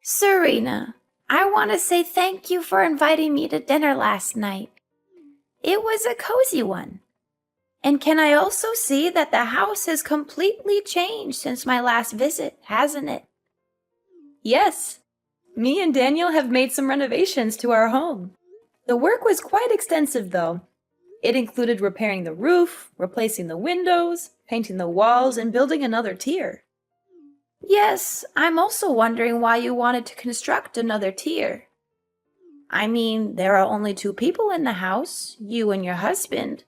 Serena, I want to say thank you for inviting me to dinner last night. It was a cozy one. And can I also see that the house has completely changed since my last visit, hasn't it? Yes, me and Daniel have made some renovations to our home. The work was quite extensive, though. It included repairing the roof, replacing the windows, painting the walls, and building another tier. Yes, I'm also wondering why you wanted to construct another tier. I mean, there are only two people in the house, you and your husband,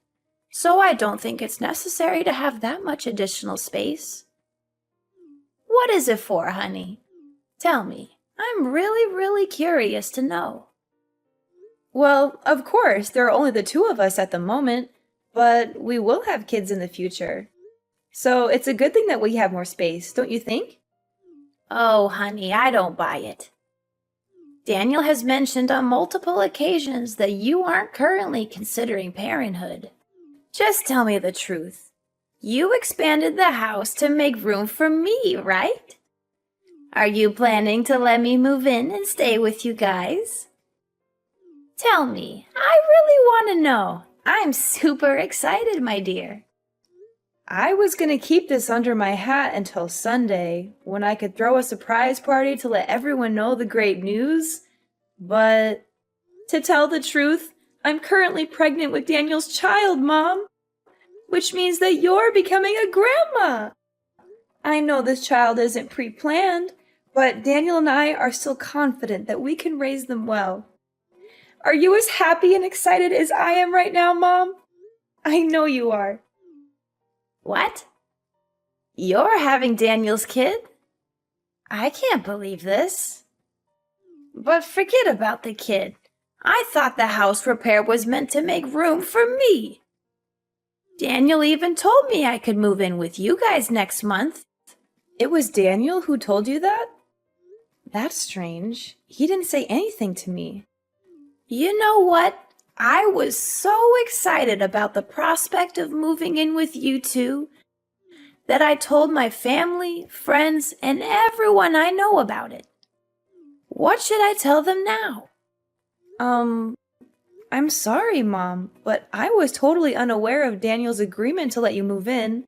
so I don't think it's necessary to have that much additional space. What is it for, honey? Tell me. I'm really curious to know. Well, of course, there are only the two of us at the moment, but we will have kids in the future. So it's a good thing that we have more space, don't you think? Oh, honey, I don't buy it. Daniel has mentioned on multiple occasions that you aren't currently considering parenthood. Just tell me the truth. You expanded the house to make room for me, right? Are you planning to let me move in and stay with you guys? Tell me, I really want to know. I'm super excited, my dear. I was gonna keep this under my hat until Sunday, when I could throw a surprise party to let everyone know the great news. But to tell the truth, I'm currently pregnant with Daniel's child, Mom. Which means that you're becoming a grandma. I know this child isn't pre-planned, but Daniel and I are still confident that we can raise them well. Are you as happy and excited as I am right now, Mom? I know you are. What? You're having Daniel's kid? I can't believe this. But forget about the kid. I thought the house repair was meant to make room for me. Daniel even told me I could move in with you guys next month. It was Daniel who told you that? That's strange. He didn't say anything to me. You know what? I was so excited about the prospect of moving in with you two that I told my family, friends, and everyone I know about it. What should I tell them now? I'm sorry, Mom, but I was totally unaware of Daniel's agreement to let you move in.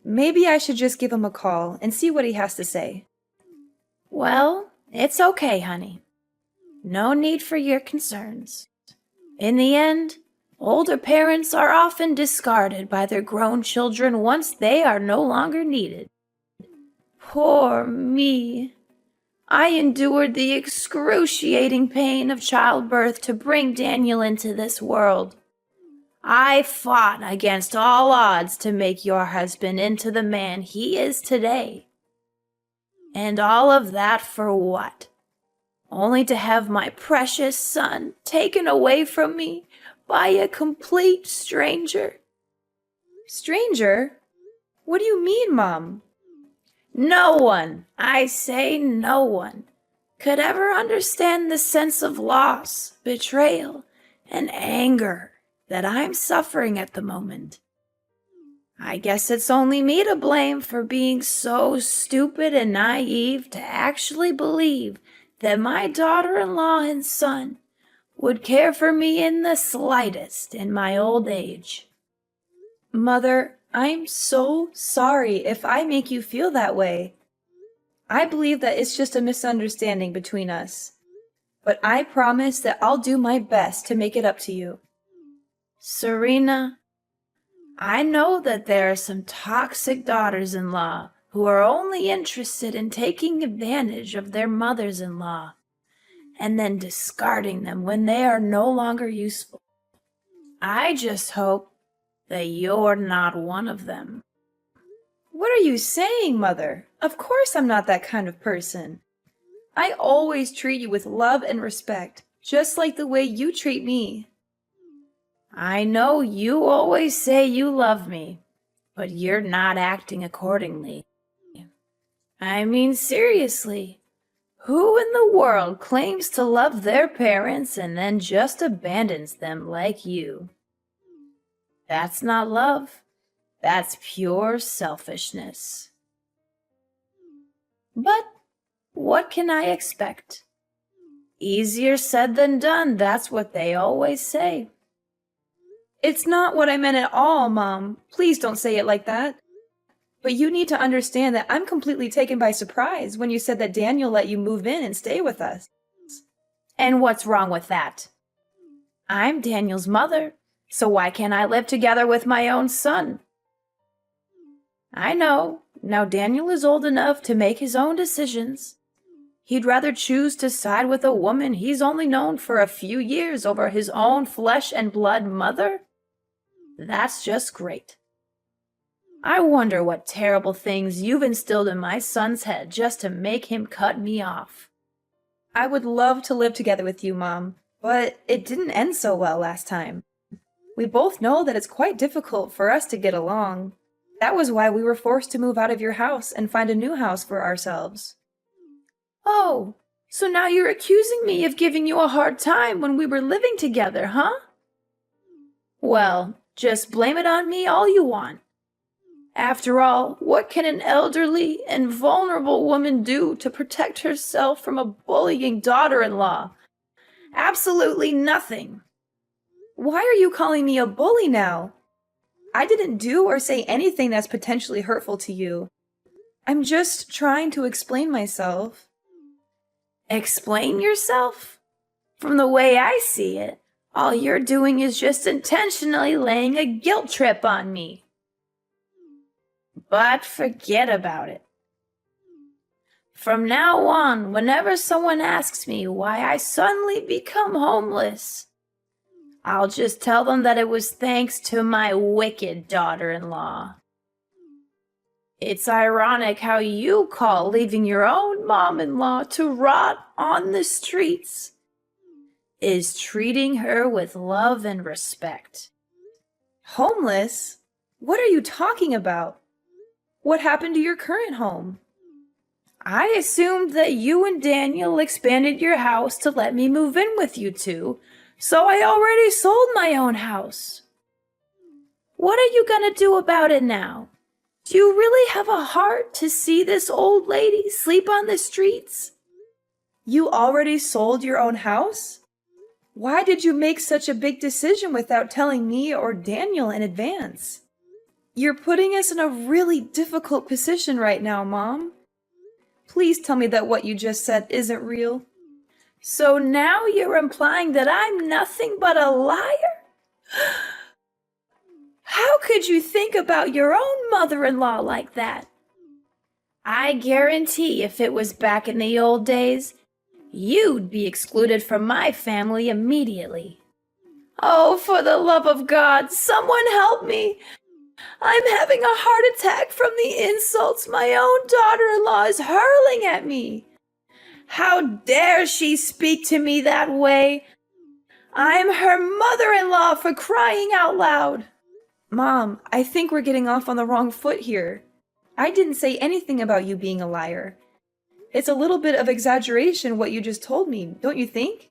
Maybe I should just give him a call and see what he has to say. Well, it's okay, honey. No need for your concerns. In the end, older parents are often discarded by their grown children once they are no longer needed. Poor me. I endured the excruciating pain of childbirth to bring Daniel into this world. I fought against all odds to make your husband into the man he is today. And all of that for what? Only to have my precious son taken away from me by a complete stranger. Stranger? What do you mean, Mom? No one, I say no one, could ever understand the sense of loss, betrayal, and anger that I'm suffering at the moment. I guess it's only me to blame for being so stupid and naive to actually believe that my daughter-in-law and son would care for me in the slightest in my old age. Mother, I'm so sorry if I make you feel that way. I believe that it's just a misunderstanding between us. But I promise that I'll do my best to make it up to you. Serena, I know that there are some toxic daughters-in-law who are only interested in taking advantage of their mothers-in-law and then discarding them when they are no longer useful. I just hope that you're not one of them. What are you saying, Mother? Of course I'm not that kind of person. I always treat you with love and respect, just like the way you treat me. I know you always say you love me, but you're not acting accordingly. I mean, seriously, who in the world claims to love their parents and then just abandons them like you? That's not love. That's pure selfishness. But what can I expect? Easier said than done, that's what they always say. It's not what I meant at all, Mom. Please don't say it like that. But you need to understand that I'm completely taken by surprise when you said that Daniel let you move in and stay with us. And what's wrong with that? I'm Daniel's mother, so why can't I live together with my own son? I know, now Daniel is old enough to make his own decisions. He'd rather choose to side with a woman he's only known for a few years over his own flesh and blood mother? That's just great. I wonder what terrible things you've instilled in my son's head just to make him cut me off. I would love to live together with you, Mom, but it didn't end so well last time. We both know that it's quite difficult for us to get along. That was why we were forced to move out of your house and find a new house for ourselves. Oh, so now you're accusing me of giving you a hard time when we were living together, huh? Well, just blame it on me all you want. After all, what can an elderly and vulnerable woman do to protect herself from a bullying daughter-in-law? Absolutely nothing. Why are you calling me a bully now? I didn't do or say anything that's potentially hurtful to you. I'm just trying to explain myself. Explain yourself? From the way I see it, all you're doing is just intentionally laying a guilt trip on me. But forget about it. From now on, whenever someone asks me why I suddenly become homeless, I'll just tell them that it was thanks to my wicked daughter-in-law. It's ironic how you call leaving your own mom-in-law to rot on the streets is treating her with love and respect. Homeless? What are you talking about? What happened to your current home? I assumed that you and Daniel expanded your house to let me move in with you two, so I already sold my own house. What are you gonna do about it now? Do you really have a heart to see this old lady sleep on the streets? You already sold your own house? Why did you make such a big decision without telling me or Daniel in advance? You're putting us in a really difficult position right now, Mom. Please tell me that what you just said isn't real. So now you're implying that I'm nothing but a liar? How could you think about your own mother-in-law like that? I guarantee if it was back in the old days, you'd be excluded from my family immediately. Oh, for the love of God, someone help me! I'm having a heart attack from the insults my own daughter-in-law is hurling at me. How dare she speak to me that way? I'm her mother-in-law, for crying out loud. Mom, I think we're getting off on the wrong foot here. I didn't say anything about you being a liar. It's a little bit of exaggeration what you just told me, don't you think?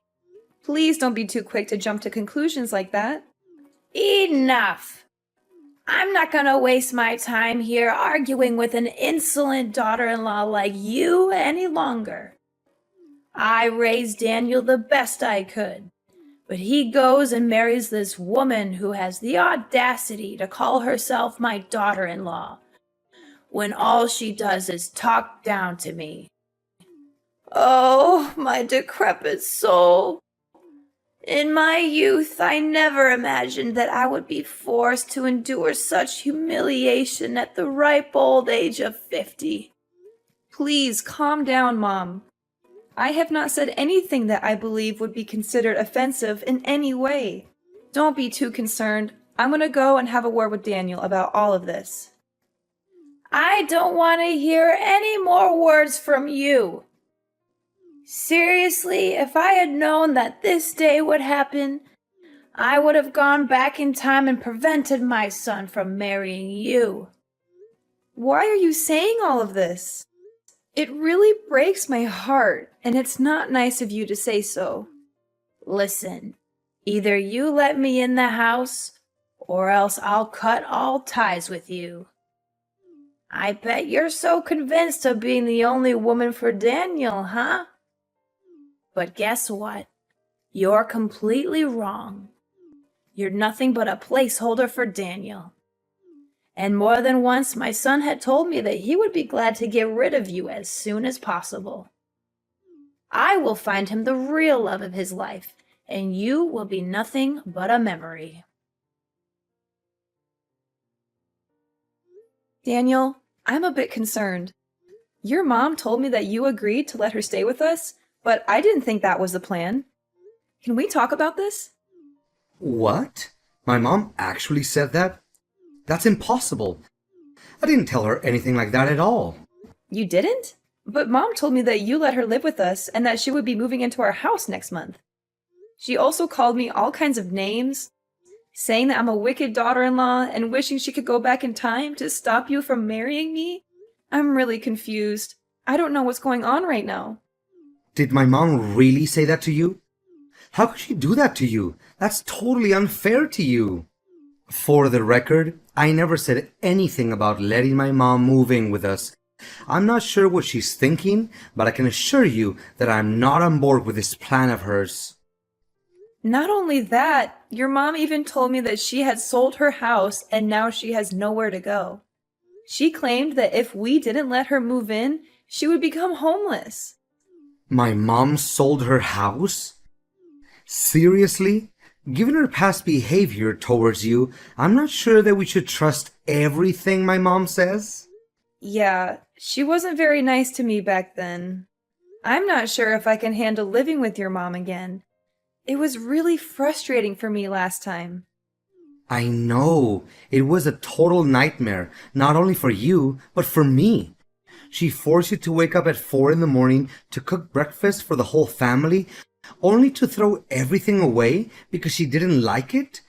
Please don't be too quick to jump to conclusions like that. Enough! I'm not gonna waste my time here arguing with an insolent daughter-in-law like you any longer. I raised Daniel the best I could, but he goes and marries this woman who has the audacity to call herself my daughter-in-law, when all she does is talk down to me. Oh, my decrepit soul! In my youth, I never imagined that I would be forced to endure such humiliation at the ripe old age of 50. Please calm down, Mom. I have not said anything that I believe would be considered offensive in any way. Don't be too concerned. I'm going to go and have a word with Daniel about all of this. I don't want to hear any more words from you. Seriously, if I had known that this day would happen, I would have gone back in time and prevented my son from marrying you. Why are you saying all of this? It really breaks my heart, and it's not nice of you to say so. Listen, either you let me in the house, or else I'll cut all ties with you. I bet you're so convinced of being the only woman for Daniel, huh? But guess what? You're completely wrong. You're nothing but a placeholder for Daniel. And more than once, my son had told me that he would be glad to get rid of you as soon as possible. I will find him the real love of his life, and you will be nothing but a memory. Daniel, I'm a bit concerned. Your mom told me that you agreed to let her stay with us, but I didn't think that was the plan. Can we talk about this? What? My mom actually said that? That's impossible. I didn't tell her anything like that at all. You didn't? But Mom told me that you let her live with us and that she would be moving into our house next month. She also called me all kinds of names, saying that I'm a wicked daughter-in-law and wishing she could go back in time to stop you from marrying me. I'm really confused. I don't know what's going on right now. Did my mom really say that to you? How could she do that to you? That's totally unfair to you. For the record, I never said anything about letting my mom move in with us. I'm not sure what she's thinking, but I can assure you that I'm not on board with this plan of hers. Not only that, your mom even told me that she had sold her house and now she has nowhere to go. She claimed that if we didn't let her move in, she would become homeless. My mom sold her house? Seriously? Given her past behavior towards you, I'm not sure that we should trust everything my mom says. Yeah, she wasn't very nice to me back then. I'm not sure if I can handle living with your mom again. It was really frustrating for me last time. I know. It was a total nightmare, not only for you, but for me. She forced you to wake up at 4 in the morning to cook breakfast for the whole family, only to throw everything away because she didn't like it?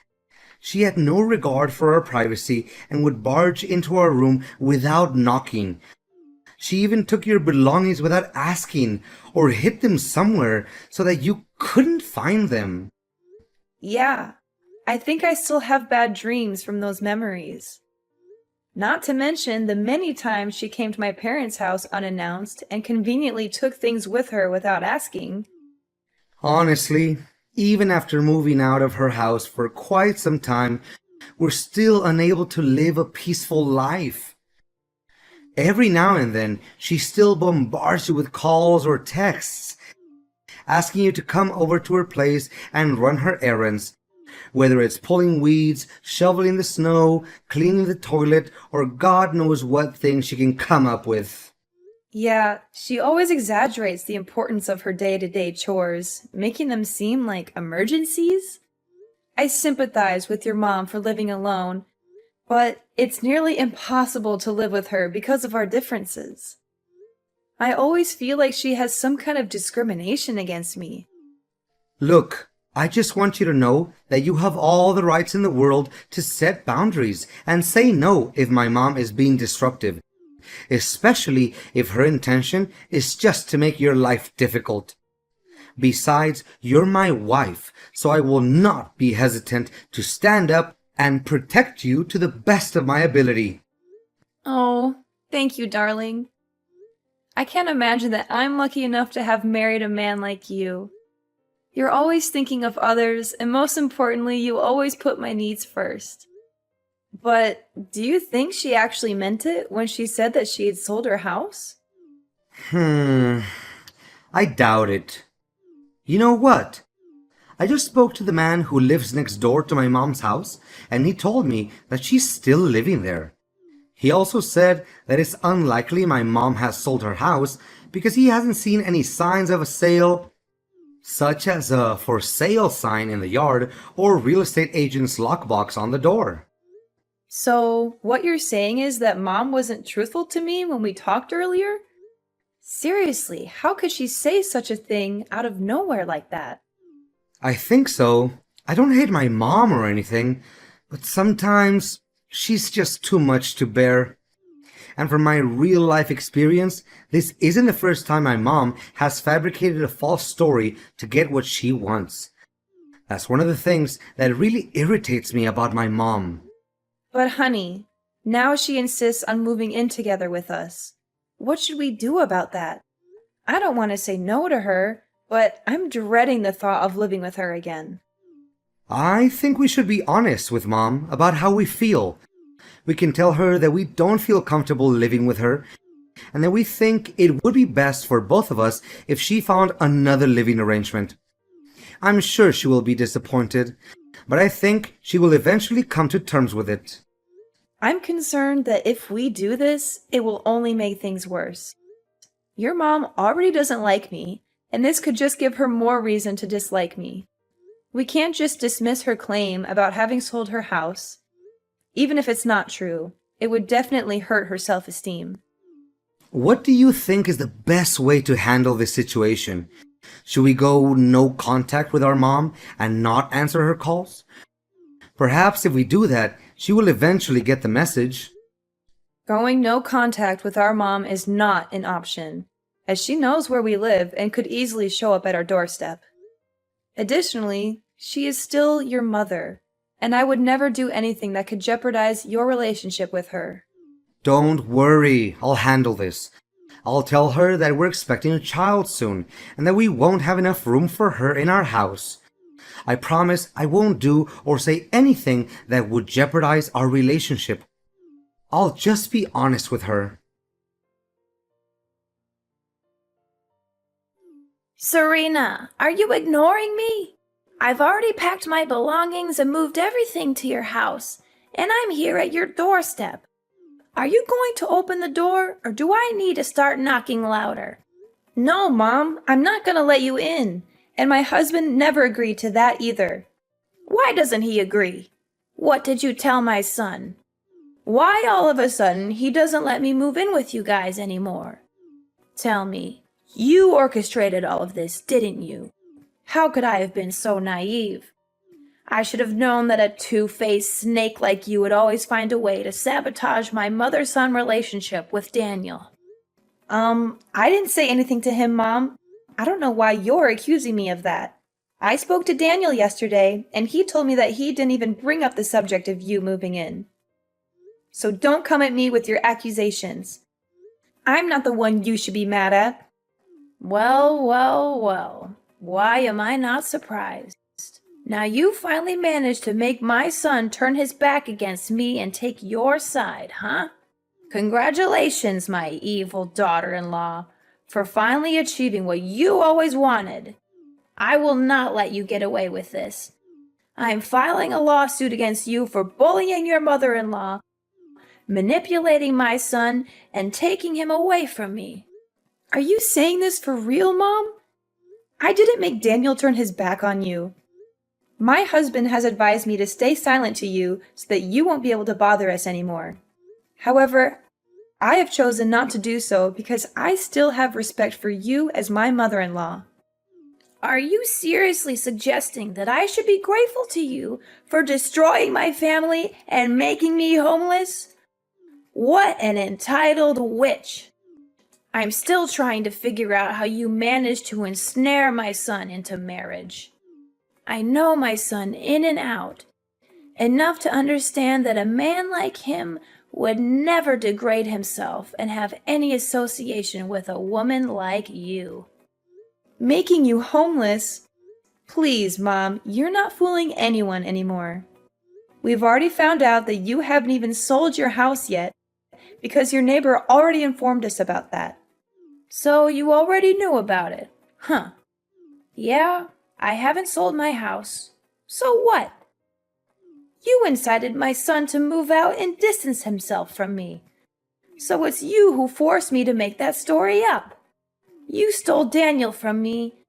She had no regard for our privacy and would barge into our room without knocking. She even took your belongings without asking or hid them somewhere so that you couldn't find them. Yeah, I think I still have bad dreams from those memories. Not to mention the many times she came to my parents' house unannounced and conveniently took things with her without asking. Honestly, even after moving out of her house for quite some time, we're still unable to live a peaceful life. Every now and then, she still bombards you with calls or texts, asking you to come over to her place and run her errands, whether it's pulling weeds, shoveling the snow, cleaning the toilet, or God knows what thing she can come up with. Yeah, she always exaggerates the importance of her day-to-day chores, making them seem like emergencies. I sympathize with your mom for living alone, but it's nearly impossible to live with her because of our differences. I always feel like she has some kind of discrimination against me. Look, I just want you to know that you have all the rights in the world to set boundaries and say no if my mom is being disruptive, especially if her intention is just to make your life difficult. Besides, you're my wife, so I will not be hesitant to stand up and protect you to the best of my ability. Oh, thank you, darling. I can't imagine that I'm lucky enough to have married a man like you. You're always thinking of others, and most importantly, you always put my needs first. But do you think she actually meant it when she said that she had sold her house? I doubt it. You know what? I just spoke to the man who lives next door to my mom's house, and he told me that she's still living there. He also said that it's unlikely my mom has sold her house because he hasn't seen any signs of a sale, such as a for sale sign in the yard or real estate agent's lockbox on the door. So, what you're saying is that Mom wasn't truthful to me when we talked earlier? Seriously, how could she say such a thing out of nowhere like that? I think so. I don't hate my mom or anything, but sometimes she's just too much to bear. And from my real life experience, this isn't the first time my mom has fabricated a false story to get what she wants. That's one of the things that really irritates me about my mom. But honey, Now she insists on moving in together with us. What should we do about that? I don't want to say no to her, but I'm dreading the thought of living with her again. I think we should be honest with Mom about how we feel. We can tell her that we don't feel comfortable living with her, and that we think it would be best for both of us if she found another living arrangement. I'm sure she will be disappointed, but I think she will eventually come to terms with it. I'm concerned that if we do this, it will only make things worse. Your mom already doesn't like me, and this could just give her more reason to dislike me. We can't just dismiss her claim about having sold her house. Even if it's not true, it would definitely hurt her self-esteem. What do you think is the best way to handle this situation? Should we go no contact with our mom and not answer her calls? Perhaps if we do that, she will eventually get the message. Going no contact with our mom is not an option, as she knows where we live and could easily show up at our doorstep. Additionally, she is still your mother, and I would never do anything that could jeopardize your relationship with her. Don't worry, I'll handle this. I'll tell her that we're expecting a child soon and that we won't have enough room for her in our house. I promise I won't do or say anything that would jeopardize our relationship. I'll just be honest with her. Serena, are you ignoring me? I've already packed my belongings and moved everything to your house, and I'm here at your doorstep. Are you going to open the door, or do I need to start knocking louder? No, Mom, I'm not going to let you in, and my husband never agreed to that either. Why doesn't he agree? What did you tell my son? Why all of a sudden he doesn't let me move in with you guys anymore? Tell me, you orchestrated all of this, didn't you? How could I have been so naive? I should have known that a two-faced snake like you would always find a way to sabotage my mother-son relationship with Daniel. I didn't say anything to him, Mom. I don't know why you're accusing me of that. I spoke to Daniel yesterday, and he told me that he didn't even bring up the subject of you moving in. So don't come at me with your accusations. I'm not the one you should be mad at. Well, well, well. Why am I not surprised? Now you finally managed to make my son turn his back against me and take your side, huh? Congratulations, my evil daughter-in-law, for finally achieving what you always wanted. I will not let you get away with this. I am filing a lawsuit against you for bullying your mother-in-law, manipulating my son, and taking him away from me. Are you saying this for real, Mom? I didn't make Daniel turn his back on you. My husband has advised me to stay silent to you so that you won't be able to bother us anymore. However, I have chosen not to do so because I still have respect for you as my mother-in-law. Are you seriously suggesting that I should be grateful to you for destroying my family and making me homeless? What an entitled witch! I'm still trying to figure out how you managed to ensnare my son into marriage. I know my son in and out, enough to understand that a man like him would never degrade himself and have any association with a woman like you. Making you homeless? Please, Mom, you're not fooling anyone anymore. We've already found out that you haven't even sold your house yet because your neighbor already informed us about that. So you already knew about it, huh? Yeah, I haven't sold my house. So what? You incited my son to move out and distance himself from me. So it's you who forced me to make that story up. You stole Daniel from me,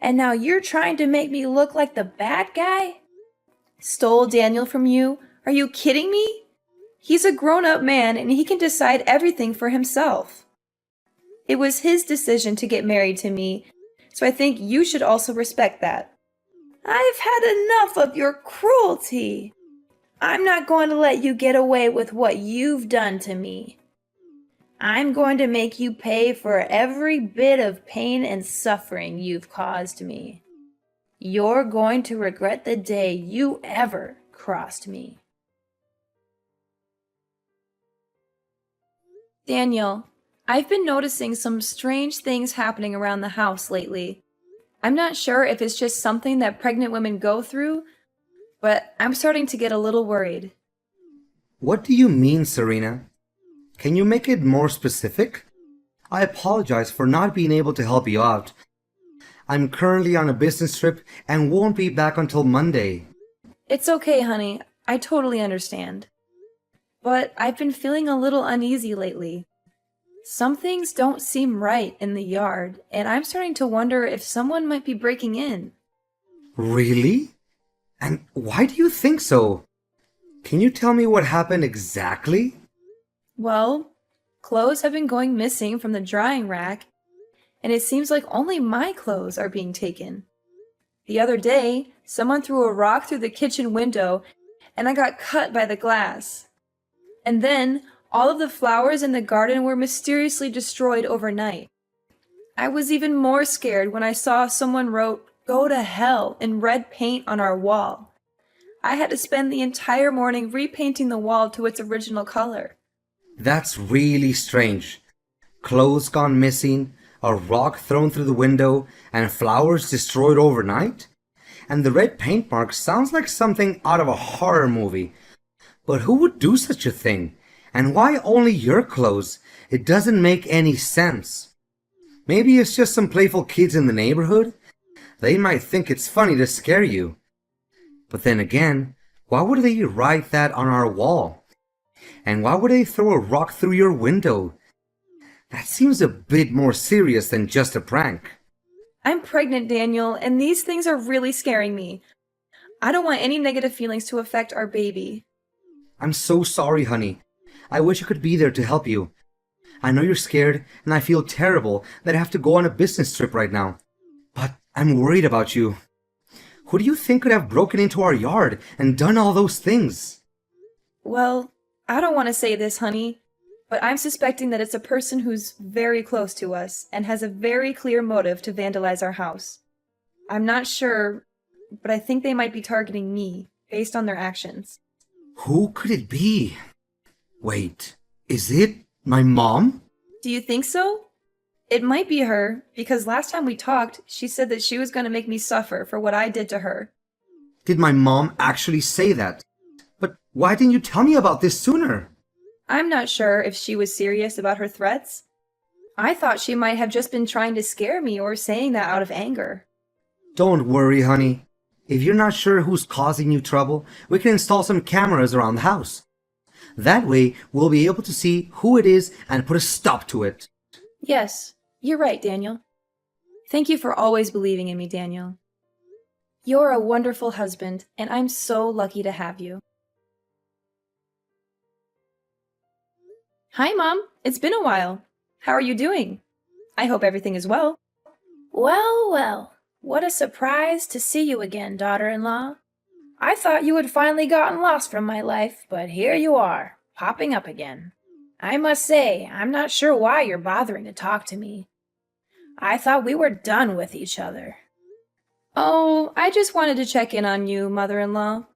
and now you're trying to make me look like the bad guy? Stole Daniel from you? Are you kidding me? He's a grown-up man and he can decide everything for himself. It was his decision to get married to me, so I think you should also respect that. I've had enough of your cruelty. I'm not going to let you get away with what you've done to me. I'm going to make you pay for every bit of pain and suffering you've caused me. You're going to regret the day you ever crossed me. Daniel, I've been noticing some strange things happening around the house lately. I'm not sure if it's just something that pregnant women go through, but I'm starting to get a little worried. What do you mean, Serena? Can you make it more specific? I apologize for not being able to help you out. I'm currently on a business trip and won't be back until Monday. It's okay, honey. I totally understand. But I've been feeling a little uneasy lately. Some things don't seem right in the yard, and I'm starting to wonder if someone might be breaking in. Really? And why do you think so? Can you tell me what happened exactly? Well, clothes have been going missing from the drying rack, and it seems like only my clothes are being taken. The other day, someone threw a rock through the kitchen window, and I got cut by the glass. And then, all of the flowers in the garden were mysteriously destroyed overnight. I was even more scared when I saw someone wrote, "Go to hell," in red paint on our wall. I had to spend the entire morning repainting the wall to its original color. That's really strange. Clothes gone missing, a rock thrown through the window, and flowers destroyed overnight? And the red paint mark sounds like something out of a horror movie. But who would do such a thing? And why only your clothes? It doesn't make any sense. Maybe it's just some playful kids in the neighborhood. They might think it's funny to scare you. But then again, why would they write that on our wall? And why would they throw a rock through your window? That seems a bit more serious than just a prank. I'm pregnant, Daniel, and these things are really scaring me. I don't want any negative feelings to affect our baby. I'm so sorry, honey. I wish I could be there to help you. I know you're scared, and I feel terrible that I have to go on a business trip right now. But I'm worried about you. Who do you think could have broken into our yard and done all those things? Well, I don't want to say this, honey, but I'm suspecting that it's a person who's very close to us and has a very clear motive to vandalize our house. I'm not sure, but I think they might be targeting me based on their actions. Who could it be? Wait, is it my mom? Do you think so? It might be her, because last time we talked, she said that she was going to make me suffer for what I did to her. Did my mom actually say that? But why didn't you tell me about this sooner? I'm not sure if she was serious about her threats. I thought she might have just been trying to scare me or saying that out of anger. Don't worry, honey. If you're not sure who's causing you trouble, we can install some cameras around the house. That way, we'll be able to see who it is and put a stop to it. Yes, you're right, Daniel. Thank you for always believing in me, Daniel. You're a wonderful husband, and I'm so lucky to have you. Hi, Mom. It's been a while. How are you doing? I hope everything is well. Well, well, what a surprise to see you again, daughter-in-law. I thought you had finally gotten lost from my life, but here you are, popping up again. I must say, I'm not sure why you're bothering to talk to me. I thought we were done with each other. Oh, I just wanted to check in on you, mother-in-law.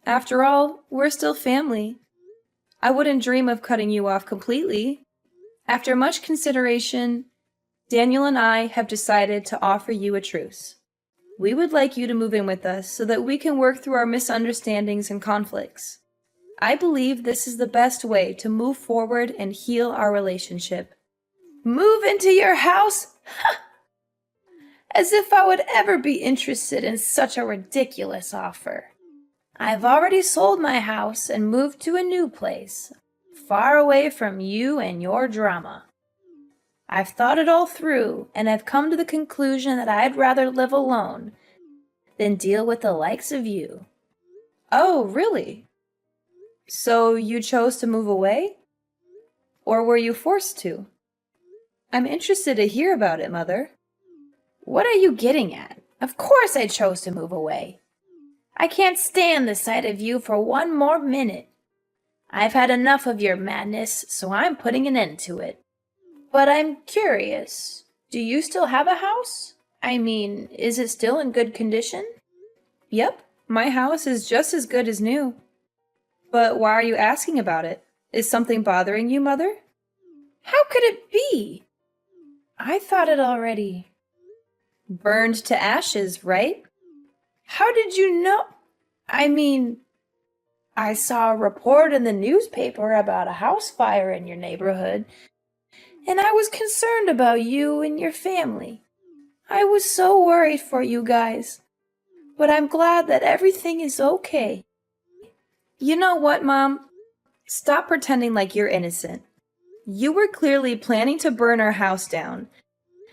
After all, we're still family. I wouldn't dream of cutting you off completely. After much consideration, Daniel and I have decided to offer you a truce. We would like you to move in with us so that we can work through our misunderstandings and conflicts. I believe this is the best way to move forward and heal our relationship. Move into your house? As if I would ever be interested in such a ridiculous offer. I've already sold my house and moved to a new place, far away from you and your drama. I've thought it all through, and I've come to the conclusion that I'd rather live alone than deal with the likes of you. Oh, really? So you chose to move away? Or were you forced to? I'm interested to hear about it, Mother. What are you getting at? Of course I chose to move away. I can't stand the sight of you for one more minute. I've had enough of your madness, so I'm putting an end to it. But I'm curious, do you still have a house? I mean, is it still in good condition? Yep, my house is just as good as new. But why are you asking about it? Is something bothering you, Mother? How could it be? I thought it already. Burned to ashes, right? How did you know? I mean, I saw a report in the newspaper about a house fire in your neighborhood, and I was concerned about you and your family. I was so worried for you guys, but I'm glad that everything is okay. You know what, Mom? Stop pretending like you're innocent. You were clearly planning to burn our house down,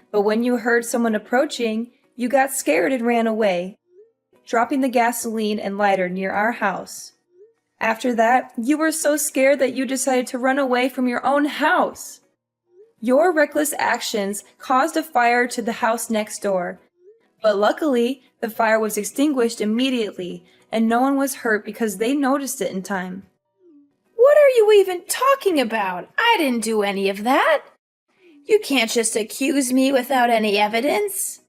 but when you heard someone approaching, you got scared and ran away, dropping the gasoline and lighter near our house. After that, you were so scared that you decided to run away from your own house. Your reckless actions caused a fire to the house next door, but luckily, the fire was extinguished immediately, and no one was hurt because they noticed it in time. What are you even talking about? I didn't do any of that. You can't just accuse me without any evidence.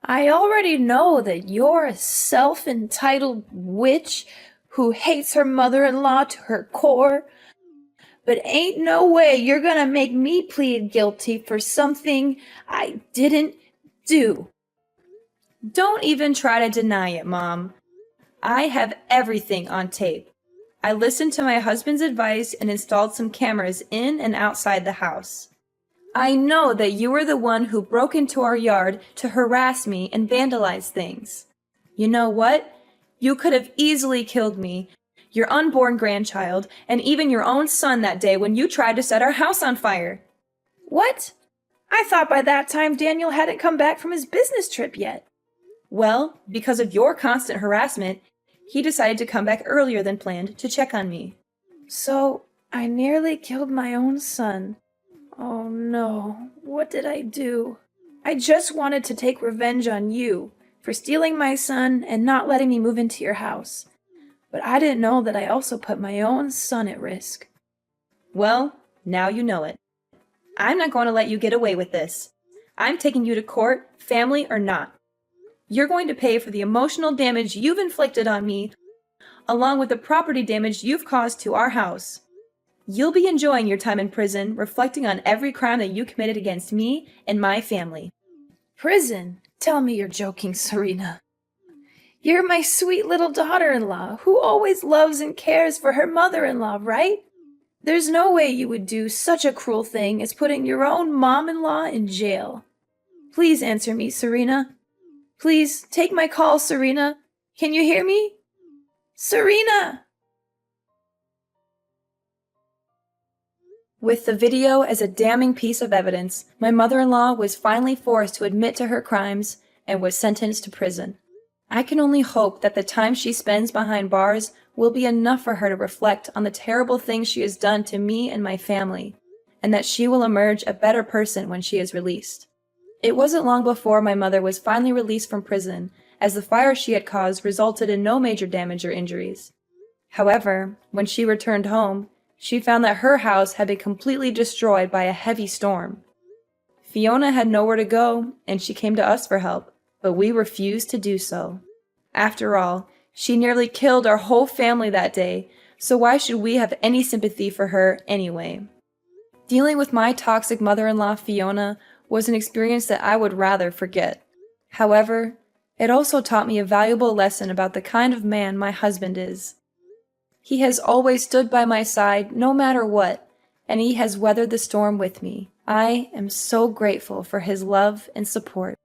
I already know that you're a self-entitled witch who hates her mother-in-law to her core, but ain't no way you're gonna make me plead guilty for something I didn't do. Don't even try to deny it, Mom. I have everything on tape. I listened to my husband's advice and installed some cameras in and outside the house. I know that you were the one who broke into our yard to harass me and vandalize things. You know what? You could have easily killed me, your unborn grandchild, and even your own son that day when you tried to set our house on fire. What? I thought by that time Daniel hadn't come back from his business trip yet. Well, because of your constant harassment, he decided to come back earlier than planned to check on me. So, I nearly killed my own son. Oh no, what did I do? I just wanted to take revenge on you for stealing my son and not letting me move into your house. But I didn't know that I also put my own son at risk. Well, now you know it. I'm not going to let you get away with this. I'm taking you to court, family or not. You're going to pay for the emotional damage you've inflicted on me, along with the property damage you've caused to our house. You'll be enjoying your time in prison, reflecting on every crime that you committed against me and my family. Prison? Tell me you're joking, Serena. You're my sweet little daughter-in-law who always loves and cares for her mother-in-law, right? There's no way you would do such a cruel thing as putting your own mom-in-law in jail. Please answer me, Serena. Please, take my call, Serena. Can you hear me? Serena! With the video as a damning piece of evidence, my mother-in-law was finally forced to admit to her crimes and was sentenced to prison. I can only hope that the time she spends behind bars will be enough for her to reflect on the terrible things she has done to me and my family, and that she will emerge a better person when she is released. It wasn't long before my mother was finally released from prison, as the fire she had caused resulted in no major damage or injuries. However, when she returned home, she found that her house had been completely destroyed by a heavy storm. Fiona had nowhere to go, and she came to us for help, but we refused to do so. After all, she nearly killed our whole family that day, so why should we have any sympathy for her anyway? Dealing with my toxic mother-in-law, Fiona, was an experience that I would rather forget. However, it also taught me a valuable lesson about the kind of man my husband is. He has always stood by my side no matter what, and he has weathered the storm with me. I am so grateful for his love and support.